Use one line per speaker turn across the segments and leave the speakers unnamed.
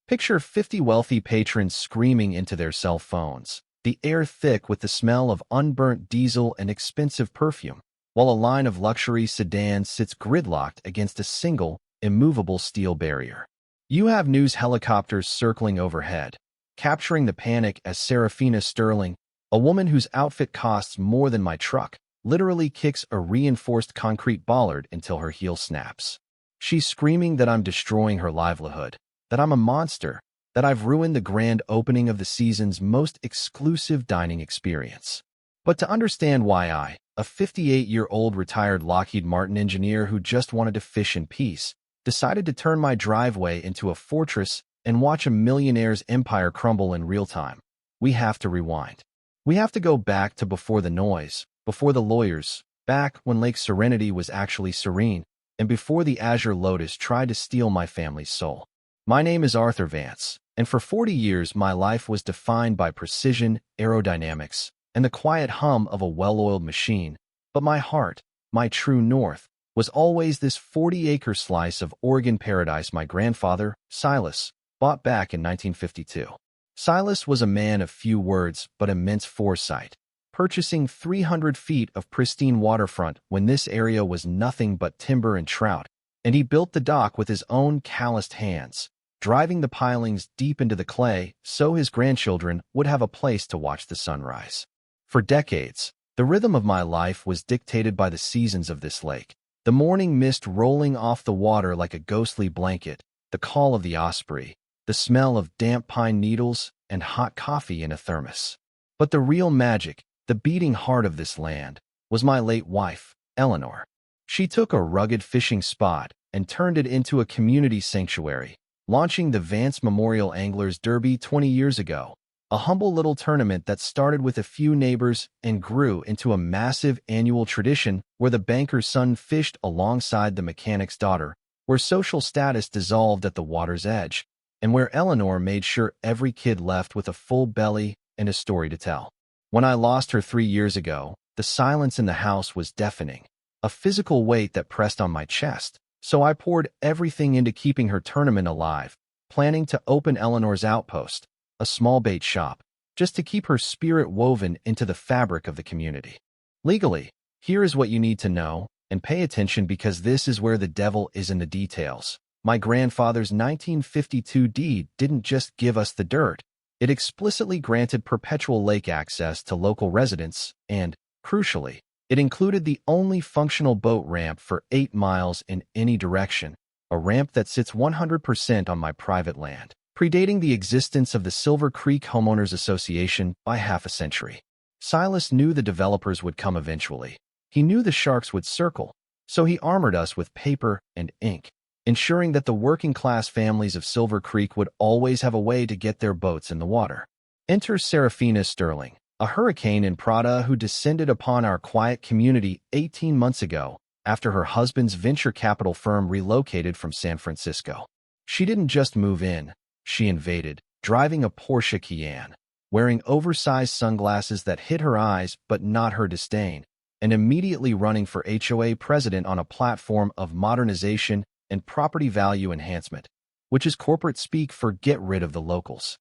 Picture 50 wealthy patrons screaming into their cell phones, the air thick with the smell of unburnt diesel and expensive perfume, while a line of luxury sedans sits gridlocked against a single, immovable steel barrier. You have news helicopters circling overhead, capturing the panic as Serafina Sterling, a woman whose outfit costs more than my truck, literally kicks a reinforced concrete bollard until her heel snaps. She's screaming that I'm destroying her livelihood, that I'm a monster, that I've ruined the grand opening of the season's most exclusive dining experience. But to understand why I, a 58-year-old retired Lockheed Martin engineer who just wanted to fish in peace, decided to turn my driveway into a fortress and watch a millionaire's empire crumble in real time, we have to rewind. We have to go back to before the noise, before the lawyers, back when Lake Serenity was actually serene, and before the Azure Lotus tried to steal my family's soul. My name is Arthur Vance, and for 40 years my life was defined by precision, aerodynamics, and the quiet hum of a well-oiled machine, but my heart, my true north, was always this 40-acre slice of Oregon paradise my grandfather, Silas, bought back in 1952. Silas was a man of few words but immense foresight, purchasing 300 feet of pristine waterfront when this area was nothing but timber and trout, and he built the dock with his own calloused hands, driving the pilings deep into the clay so his grandchildren would have a place to watch the sunrise. For decades, the rhythm of my life was dictated by the seasons of this lake, the morning mist rolling off the water like a ghostly blanket, the call of the osprey, the smell of damp pine needles, and hot coffee in a thermos. But the real magic, the beating heart of this land, was my late wife, Eleanor. She took a rugged fishing spot and turned it into a community sanctuary, launching the Vance Memorial Anglers Derby 20 years ago, a humble little tournament that started with a few neighbors and grew into a massive annual tradition where the banker's son fished alongside the mechanic's daughter, where social status dissolved at the water's edge, and where Eleanor made sure every kid left with a full belly and a story to tell. When I lost her 3 years ago, the silence in the house was deafening, a physical weight that pressed on my chest, so I poured everything into keeping her tournament alive, planning to open Eleanor's outpost, a small bait shop, just to keep her spirit woven into the fabric of the community. Legally, here is what you need to know, and pay attention because this is where the devil is in the details. My grandfather's 1952 deed didn't just give us the dirt, it explicitly granted perpetual lake access to local residents and, crucially, it included the only functional boat ramp for 8 miles in any direction, a ramp that sits 100% on my private land, predating the existence of the Silver Creek Homeowners Association by half a century. Silas knew the developers would come eventually. He knew the sharks would circle, so he armored us with paper and ink, ensuring that the working-class families of Silver Creek would always have a way to get their boats in the water. Enter Serafina Sterling, a hurricane in Prada who descended upon our quiet community 18 months ago after her husband's venture capital firm relocated from San Francisco. She didn't just move in, she invaded, driving a Porsche Cayenne, wearing oversized sunglasses that hid her eyes but not her disdain, and immediately running for HOA president on a platform of modernization and property value enhancement, which is corporate speak for get rid of the locals.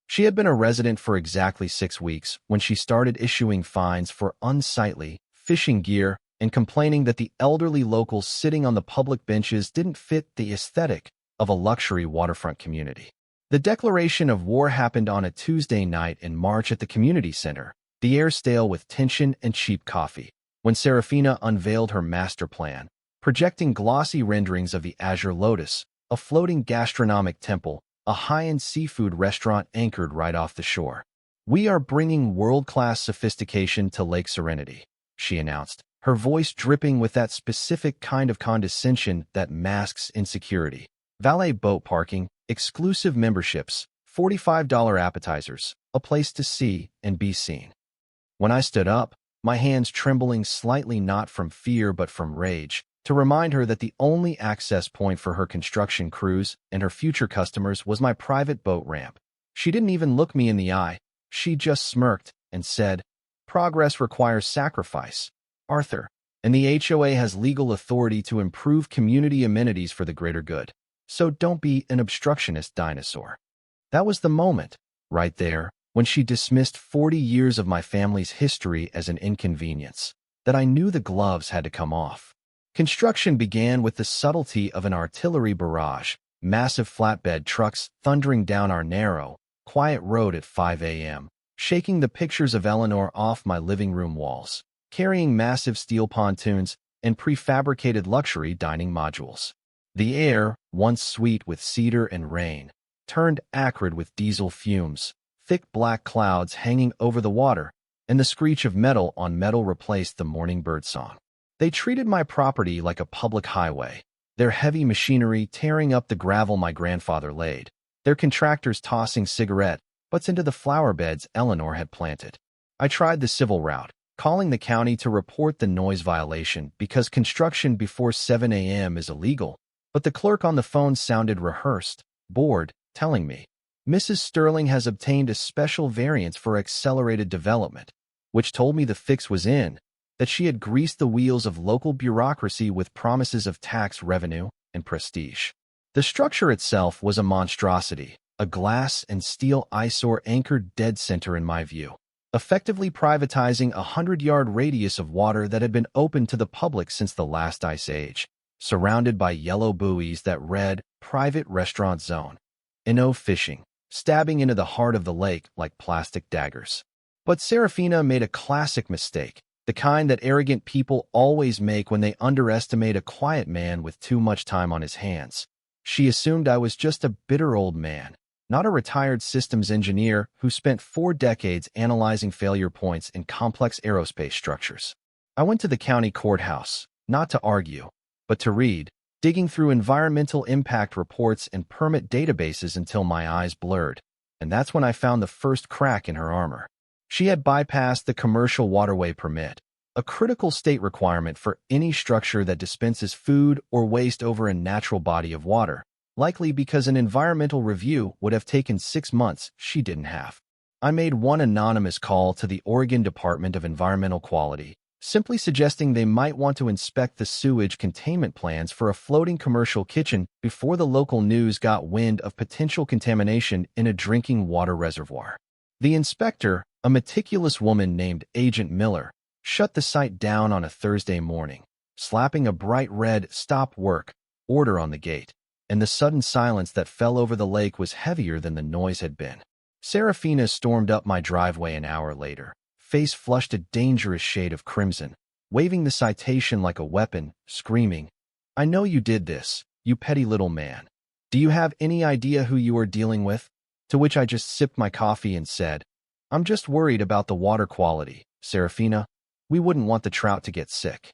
She had been a resident for exactly 6 weeks when she started issuing fines for unsightly fishing gear and complaining that the elderly locals sitting on the public benches didn't fit the aesthetic of a luxury waterfront community. The declaration of war happened on a Tuesday night in March at the community center, the air stale with tension and cheap coffee, when Serafina unveiled her master plan, projecting glossy renderings of the Azure Lotus, a floating gastronomic temple, a high-end seafood restaurant anchored right off the shore. "We are bringing world-class sophistication to Lake Serenity," she announced, her voice dripping with that specific kind of condescension that masks insecurity. Valet boat parking, exclusive memberships, $45 appetizers, a place to see and be seen. When I stood up, my hands trembling slightly not from fear but from rage, to remind her that the only access point for her construction crews and her future customers was my private boat ramp. She didn't even look me in the eye. She just smirked and said, "Progress requires sacrifice, Arthur, and the HOA has legal authority to improve community amenities for the greater good. So don't be an obstructionist dinosaur." That was the moment, right there, when she dismissed 40 years of my family's history as an inconvenience, that I knew the gloves had to come off. Construction began with the subtlety of an artillery barrage, massive flatbed trucks thundering down our narrow, quiet road at 5 a.m., shaking the pictures of Eleanor off my living room walls, carrying massive steel pontoons and prefabricated luxury dining modules. The air, once sweet with cedar and rain, turned acrid with diesel fumes, thick black clouds hanging over the water, and the screech of metal on metal replaced the morning birdsong. They treated my property like a public highway, their heavy machinery tearing up the gravel my grandfather laid, their contractors tossing cigarette butts into the flower beds Eleanor had planted. I tried the civil route, calling the county to report the noise violation because construction before 7 a.m. is illegal, but the clerk on the phone sounded rehearsed, bored, telling me, "Mrs. Sterling has obtained a special variance for accelerated development," which told me the fix was in, that she had greased the wheels of local bureaucracy with promises of tax revenue and prestige. The structure itself was a monstrosity, a glass and steel eyesore anchored dead center in my view, effectively privatizing a 100-yard radius of water that had been open to the public since the last ice age, surrounded by yellow buoys that read Private Restaurant Zone. No fishing, stabbing into the heart of the lake like plastic daggers. But Serafina made a classic mistake, the kind that arrogant people always make when they underestimate a quiet man with too much time on his hands. She assumed I was just a bitter old man, not a retired systems engineer who spent 4 decades analyzing failure points in complex aerospace structures. I went to the county courthouse, not to argue, but to read, digging through environmental impact reports and permit databases until my eyes blurred, and that's when I found the first crack in her armor. She had bypassed the commercial waterway permit, a critical state requirement for any structure that dispenses food or waste over a natural body of water, likely because an environmental review would have taken 6 months she didn't have. I made one anonymous call to the Oregon Department of Environmental Quality, simply suggesting they might want to inspect the sewage containment plans for a floating commercial kitchen before the local news got wind of potential contamination in a drinking water reservoir. The inspector, a meticulous woman named Agent Miller, shut the site down on a Thursday morning, slapping a bright red "Stop Work" order on the gate, and the sudden silence that fell over the lake was heavier than the noise had been. Serafina stormed up my driveway an hour later, face flushed a dangerous shade of crimson, waving the citation like a weapon, screaming, "I know you did this, you petty little man. Do you have any idea who you are dealing with?" To which I just sipped my coffee and said, "I'm just worried about the water quality, Serafina. We wouldn't want the trout to get sick."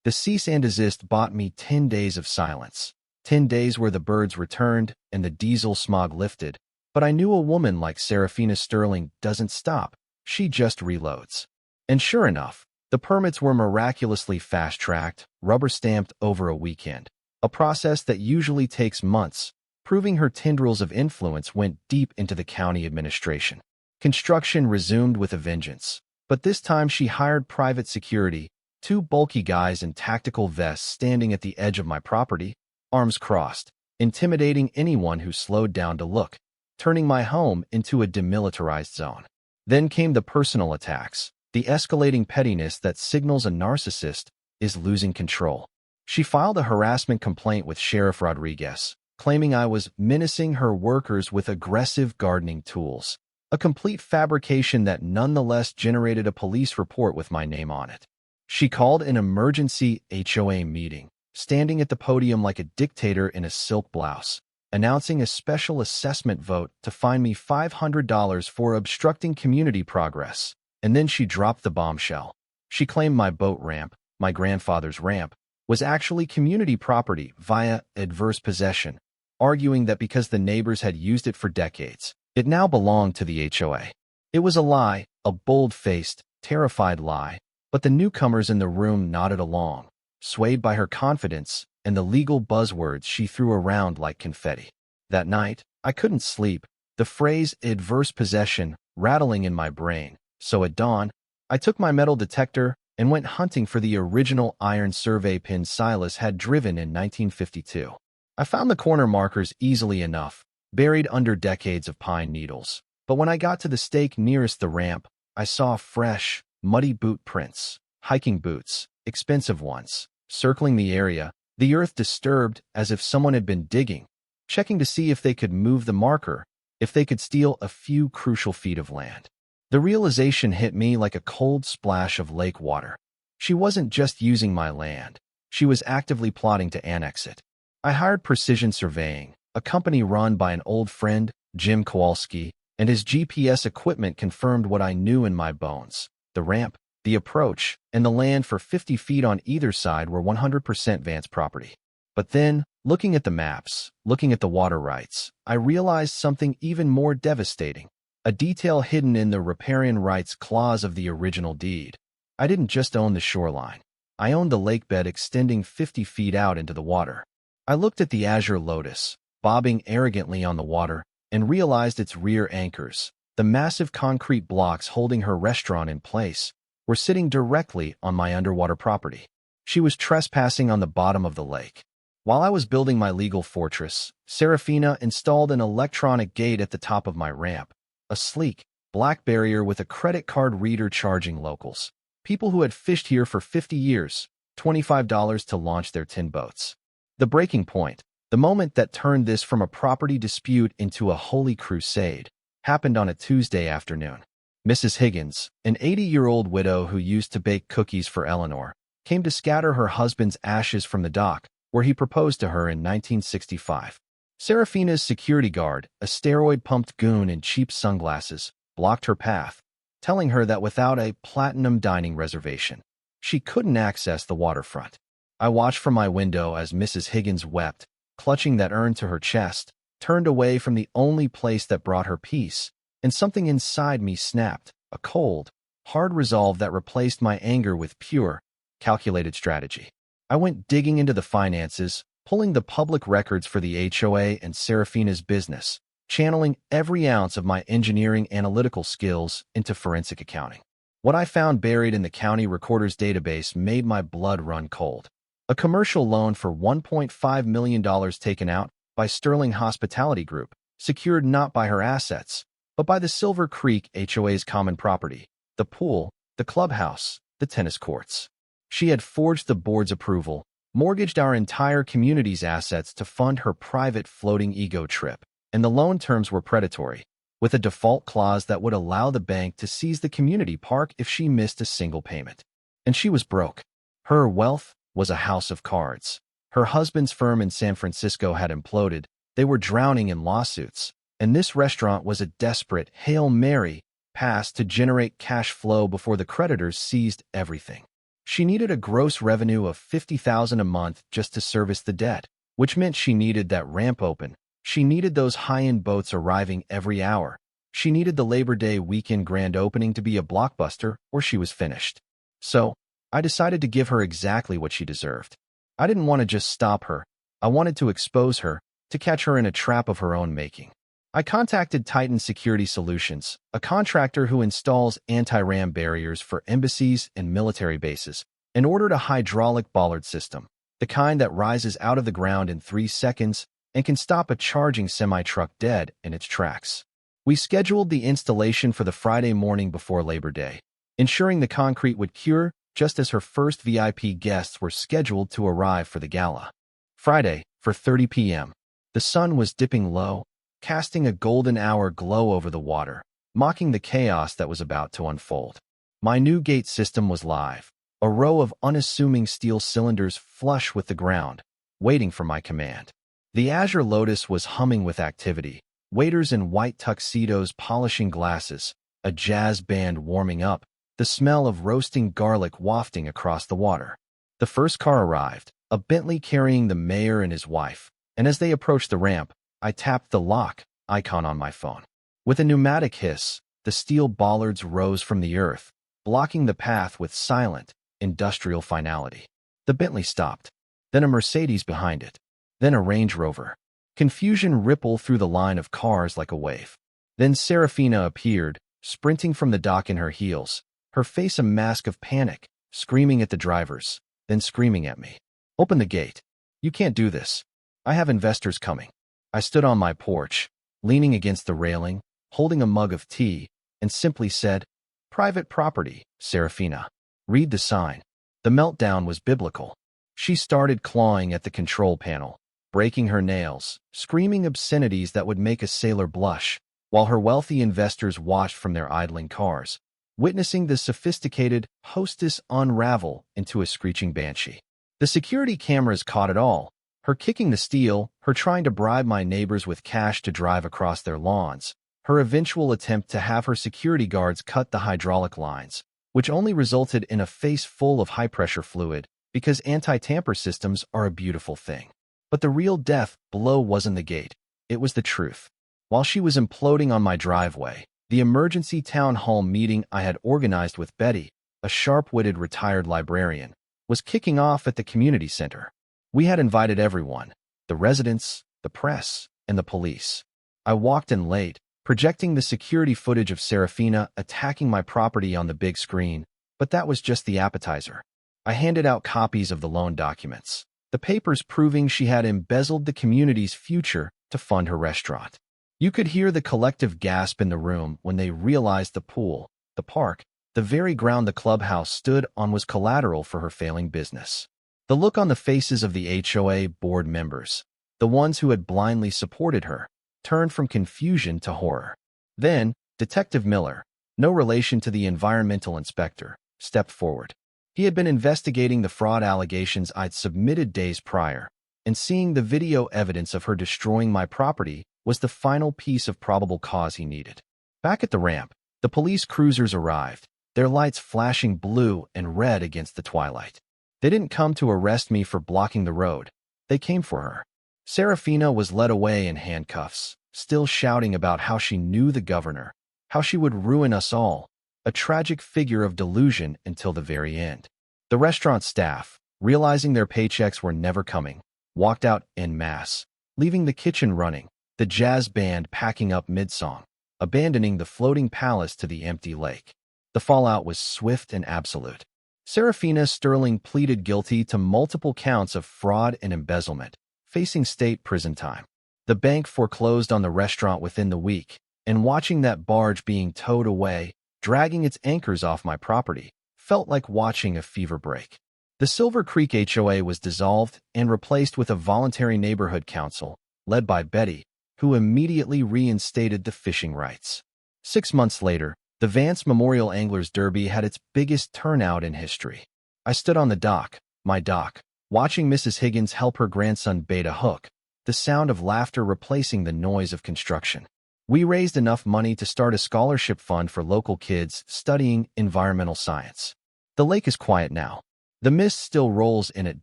The cease and desist bought me 10 days of silence, 10 days where the birds returned and the diesel smog lifted. But I knew a woman like Serafina Sterling doesn't stop, she just reloads. And sure enough, the permits were miraculously fast-tracked, rubber-stamped over a weekend, a process that usually takes months, proving her tendrils of influence went deep into the county administration. Construction resumed with a vengeance, but this time she hired private security, 2 bulky guys in tactical vests standing at the edge of my property, arms crossed, intimidating anyone who slowed down to look, turning my home into a demilitarized zone. Then came the personal attacks, the escalating pettiness that signals a narcissist is losing control. She filed a harassment complaint with Sheriff Rodriguez, claiming I was menacing her workers with aggressive gardening tools, a complete fabrication that nonetheless generated a police report with my name on it. She called an emergency HOA meeting, standing at the podium like a dictator in a silk blouse, announcing a special assessment vote to fine me $500 for obstructing community progress, and then she dropped the bombshell. She claimed my boat ramp, my grandfather's ramp, was actually community property via adverse possession, arguing that because the neighbors had used it for decades, it now belonged to the HOA. It was a lie, a bold-faced, terrified lie, but the newcomers in the room nodded along, swayed by her confidence and the legal buzzwords she threw around like confetti. That night, I couldn't sleep, the phrase adverse possession rattling in my brain, so at dawn, I took my metal detector and went hunting for the original iron survey pin Silas had driven in 1952. I found the corner markers easily enough, buried under decades of pine needles. But when I got to the stake nearest the ramp, I saw fresh, muddy boot prints, hiking boots, expensive ones, circling the area, the earth disturbed as if someone had been digging, checking to see if they could move the marker, if they could steal a few crucial feet of land. The realization hit me like a cold splash of lake water. She wasn't just using my land. She was actively plotting to annex it. I hired Precision Surveying, a company run by an old friend, Jim Kowalski, and his GPS equipment confirmed what I knew in my bones. The ramp, the approach, and the land for 50 feet on either side were 100% Vance property. But then, looking at the maps, looking at the water rights, I realized something even more devastating. A detail hidden in the riparian rights clause of the original deed. I didn't just own the shoreline. I owned the lake bed extending 50 feet out into the water. I looked at the Azure Lotus, bobbing arrogantly on the water, and realized its rear anchors, the massive concrete blocks holding her restaurant in place, were sitting directly on my underwater property. She was trespassing on the bottom of the lake. While I was building my legal fortress, Serafina installed an electronic gate at the top of my ramp, a sleek, black barrier with a credit card reader charging locals, people who had fished here for 50 years, $25 to launch their tin boats. The breaking point, the moment that turned this from a property dispute into a holy crusade, happened on a Tuesday afternoon. Mrs. Higgins, an 80-year-old widow who used to bake cookies for Eleanor, came to scatter her husband's ashes from the dock, where he proposed to her in 1965. Serafina's security guard, a steroid-pumped goon in cheap sunglasses, blocked her path, telling her that without a platinum dining reservation, she couldn't access the waterfront. I watched from my window as Mrs. Higgins wept, clutching that urn to her chest, turned away from the only place that brought her peace, and something inside me snapped, a cold, hard resolve that replaced my anger with pure, calculated strategy. I went digging into the finances, pulling the public records for the HOA and Serafina's business, channeling every ounce of my engineering analytical skills into forensic accounting. What I found buried in the county recorder's database made my blood run cold. A commercial loan for $1.5 million taken out by Sterling Hospitality Group, secured not by her assets, but by the Silver Creek HOA's common property, the pool, the clubhouse, the tennis courts. She had forged the board's approval, mortgaged our entire community's assets to fund her private floating ego trip, and the loan terms were predatory, with a default clause that would allow the bank to seize the community park if she missed a single payment. And she was broke. Her wealth was a house of cards. Her husband's firm in San Francisco had imploded, they were drowning in lawsuits, and this restaurant was a desperate Hail Mary pass to generate cash flow before the creditors seized everything. She needed a gross revenue of $50,000 a month just to service the debt, which meant she needed that ramp open. She needed those high-end boats arriving every hour. She needed the Labor Day weekend grand opening to be a blockbuster, or she was finished. So, I decided to give her exactly what she deserved. I didn't want to just stop her. I wanted to expose her, to catch her in a trap of her own making. I contacted Titan Security Solutions, a contractor who installs anti-ram barriers for embassies and military bases, and ordered a hydraulic bollard system, the kind that rises out of the ground in 3 seconds and can stop a charging semi-truck dead in its tracks. We scheduled the installation for the Friday morning before Labor Day, ensuring the concrete would cure just as her first VIP guests were scheduled to arrive for the gala. Friday, 4:30 p.m. The sun was dipping low, casting a golden hour glow over the water, mocking the chaos that was about to unfold. My new gate system was live, a row of unassuming steel cylinders flush with the ground, waiting for my command. The Azure Lotus was humming with activity, waiters in white tuxedos polishing glasses, a jazz band warming up, the smell of roasting garlic wafting across the water. The first car arrived, a Bentley carrying the mayor and his wife, and as they approached the ramp, I tapped the lock icon on my phone. With a pneumatic hiss, the steel bollards rose from the earth, blocking the path with silent, industrial finality. The Bentley stopped, then a Mercedes behind it, then a Range Rover. Confusion rippled through the line of cars like a wave. Then Serafina appeared, sprinting from the dock in her heels, her face a mask of panic, screaming at the drivers, then screaming at me. "Open the gate. You can't do this. I have investors coming." I stood on my porch, leaning against the railing, holding a mug of tea, and simply said, "Private property, Serafina. Read the sign." The meltdown was biblical. She started clawing at the control panel, breaking her nails, screaming obscenities that would make a sailor blush, while her wealthy investors watched from their idling cars, witnessing the sophisticated hostess unravel into a screeching banshee. The security cameras caught it all, her kicking the steel, her trying to bribe my neighbors with cash to drive across their lawns, her eventual attempt to have her security guards cut the hydraulic lines, which only resulted in a face full of high-pressure fluid, because anti-tamper systems are a beautiful thing. But the real death blow wasn't the gate, it was the truth. While she was imploding on my driveway, the emergency town hall meeting I had organized with Betty, a sharp-witted retired librarian, was kicking off at the community center. We had invited everyone, the residents, the press, and the police. I walked in late, projecting the security footage of Serafina attacking my property on the big screen, but that was just the appetizer. I handed out copies of the loan documents, the papers proving she had embezzled the community's future to fund her restaurant. You could hear the collective gasp in the room when they realized the pool, the park, the very ground the clubhouse stood on was collateral for her failing business. The look on the faces of the HOA board members, the ones who had blindly supported her, turned from confusion to horror. Then, Detective Miller, no relation to the environmental inspector, stepped forward. He had been investigating the fraud allegations I'd submitted days prior, and seeing the video evidence of her destroying my property was the final piece of probable cause he needed. Back at the ramp, the police cruisers arrived, their lights flashing blue and red against the twilight. They didn't come to arrest me for blocking the road. They came for her. Serafina was led away in handcuffs, still shouting about how she knew the governor, how she would ruin us all, a tragic figure of delusion until the very end. The restaurant staff, realizing their paychecks were never coming, walked out en masse, leaving the kitchen running, the jazz band packing up mid-song, abandoning the floating palace to the empty lake. The fallout was swift and absolute. Serafina Sterling pleaded guilty to multiple counts of fraud and embezzlement, facing state prison time. The bank foreclosed on the restaurant within the week, and watching that barge being towed away, dragging its anchors off my property, felt like watching a fever break. The Silver Creek HOA was dissolved and replaced with a voluntary neighborhood council, led by Betty, who immediately reinstated the fishing rights. 6 months later, the Vance Memorial Anglers Derby had its biggest turnout in history. I stood on the dock, my dock, watching Mrs. Higgins help her grandson bait a hook, the sound of laughter replacing the noise of construction. We raised enough money to start a scholarship fund for local kids studying environmental science. The lake is quiet now. The mist still rolls in at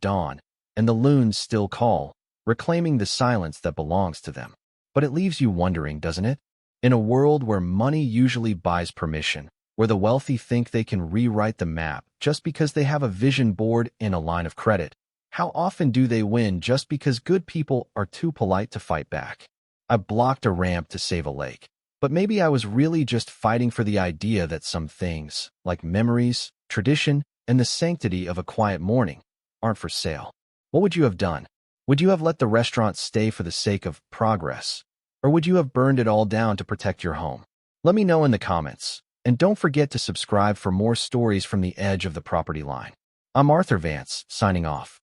dawn, and the loons still call, reclaiming the silence that belongs to them. But it leaves you wondering, doesn't it? In a world where money usually buys permission, where the wealthy think they can rewrite the map just because they have a vision board and a line of credit, how often do they win just because good people are too polite to fight back? I blocked a ramp to save a lake, but maybe I was really just fighting for the idea that some things, like memories, tradition, and the sanctity of a quiet morning, aren't for sale. What would you have done? Would you have let the restaurant stay for the sake of progress? Or would you have burned it all down to protect your home? Let me know in the comments. And don't forget to subscribe for more stories from the edge of the property line. I'm Arthur Vance, signing off.